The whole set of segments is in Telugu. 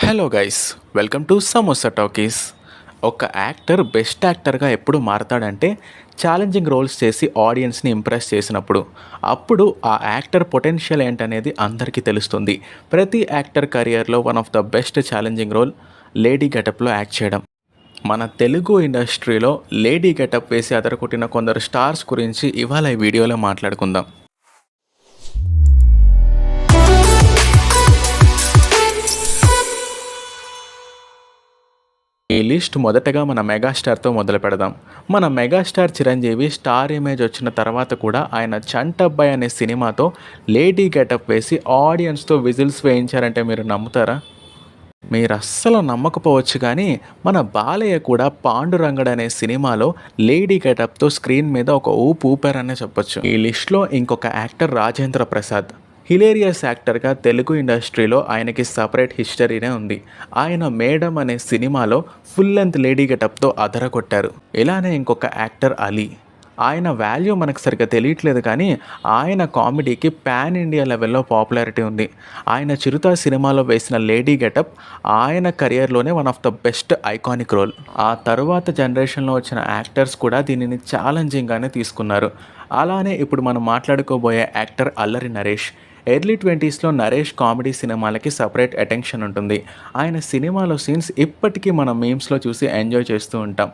Hello guys, welcome to samosa talkies. ఒక యాక్టర్ బెస్ట్ యాక్టర్గా ఎప్పుడు మారతాడంటే ఛాలెంజింగ్ రోల్స్ చేసి ఆడియన్స్ని ఇంప్రెస్ చేసినప్పుడు. అప్పుడు ఆ యాక్టర్ పొటెన్షియల్ ఏంటనేది అందరికీ తెలుస్తుంది. ప్రతి యాక్టర్ కెరియర్లో one of the best challenging role lady గెటప్లో యాక్ట్ చేయడం. మన తెలుగు ఇండస్ట్రీలో లేడీ గెటప్ వేసి అదరకొట్టిన కొందరు స్టార్స్ గురించి ఇవాళ ఈ వీడియోలో మాట్లాడుకుందాం. ఈ లిస్ట్ మొదటగా మన మెగాస్టార్తో మొదలు పెడదాం. మన మెగాస్టార్ చిరంజీవి స్టార్ ఇమేజ్ వచ్చిన తర్వాత కూడా ఆయన చంటబ్బాయ్ అనే సినిమాతో లేడీ గెటప్ వేసి ఆడియన్స్తో విజిల్స్ వేయించారంటే మీరు నమ్ముతారా? మీరు అస్సలు నమ్మకపోవచ్చు, కానీ మన బాలయ్య కూడా పాండురంగడ్ అనే సినిమాలో లేడీ గెటప్తో స్క్రీన్ మీద ఒక ఊపు ఊపారనే చెప్పొచ్చు. ఈ లిస్ట్లో ఇంకొక యాక్టర్ రాజేంద్ర ప్రసాద్. హిలేరియస్ యాక్టర్గా తెలుగు ఇండస్ట్రీలో ఆయనకి సపరేట్ హిస్టరీనే ఉంది. ఆయన మేడం అనే సినిమాలో ఫుల్ లెంత్ లేడీ గెటప్తో అదరగొట్టారు. ఇలానే ఇంకొక యాక్టర్ అలీ. ఆయన వాల్యూ మనకు సరిగ్గా తెలియట్లేదు, కానీ ఆయన కామెడీకి పాన్ ఇండియా లెవెల్లో పాపులారిటీ ఉంది. ఆయన చిరుత సినిమాలో వేసిన లేడీ గెటప్ ఆయన కెరియర్లోనే one of the best iconic role. ఆ తరువాత జనరేషన్లో వచ్చిన యాక్టర్స్ కూడా దీనిని ఛాలెంజింగ్గానే తీసుకున్నారు. అలానే ఇప్పుడు మనం మాట్లాడుకోబోయే actor Allari Naresh. Early 20స్లో Naresh comedy సినిమాలకి సపరేట్ అటెన్షన్ ఉంటుంది. ఆయన సినిమాలో సీన్స్ ఇప్పటికీ మనం మీమ్స్లో చూసి ఎంజాయ్ చేస్తూ ఉంటాం.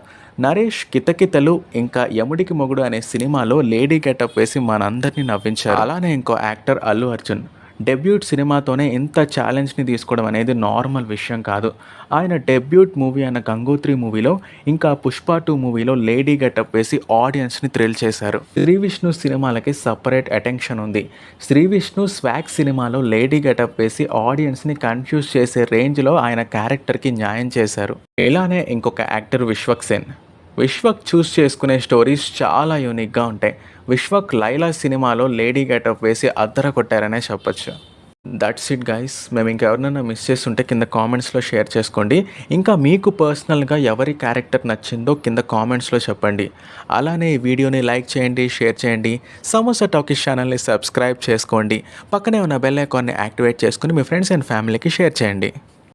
నరేష్ కితకితలు ఇంకా యముడికి మొగుడు అనే సినిమాలో లేడీ గెటప్ వేసి మనందరినీ నవ్వించారు. అలానే ఇంకో యాక్టర్ అల్లు అర్జున్. డెబ్యూట్ సినిమాతోనే ఇంత ఛాలెంజ్ని తీసుకోవడం అనేది నార్మల్ విషయం కాదు. ఆయన డెబ్యూట్ మూవీ అయిన గంగోత్రి మూవీలో ఇంకా పుష్ప 2 మూవీలో లేడీ గెటప్ వేసి ఆడియన్స్ని థ్రిల్ చేశారు. శ్రీ విష్ణు సినిమాలకి సపరేట్ అటెన్షన్ ఉంది. శ్రీ విష్ణు స్వాగ్ సినిమాలో లేడీ గెటప్ వేసి ఆడియన్స్ని కన్ఫ్యూజ్ చేసే రేంజ్లో ఆయన క్యారెక్టర్కి న్యాయం చేశారు. ఇలానే ఇంకొక యాక్టర్ విశ్వక్ సేన్. విశ్వక్ చూస్ చేసుకునే స్టోరీస్ చాలా యూనిక్గా ఉంటాయి. విశ్వక్ లైలా సినిమాలో లేడీ గెటప్ వేసి అద్దర కొట్టారనే చెప్పొచ్చు. That's it guys. మేము ఇంకెవరినైనా మిస్ చేస్తుంటే కింద కామెంట్స్లో షేర్ చేసుకోండి. ఇంకా మీకు పర్సనల్గా ఎవరి క్యారెక్టర్ నచ్చిందో కింద కామెంట్స్లో చెప్పండి. అలానే ఈ వీడియోని లైక్ చేయండి, షేర్ చేయండి. సమోసా టాకీస్ ఛానల్ని సబ్స్క్రైబ్ చేసుకోండి. పక్కనే ఉన్న బెల్ ఐకాన్ని యాక్టివేట్ చేసుకుని మీ ఫ్రెండ్స్ అండ్ ఫ్యామిలీకి షేర్ చేయండి.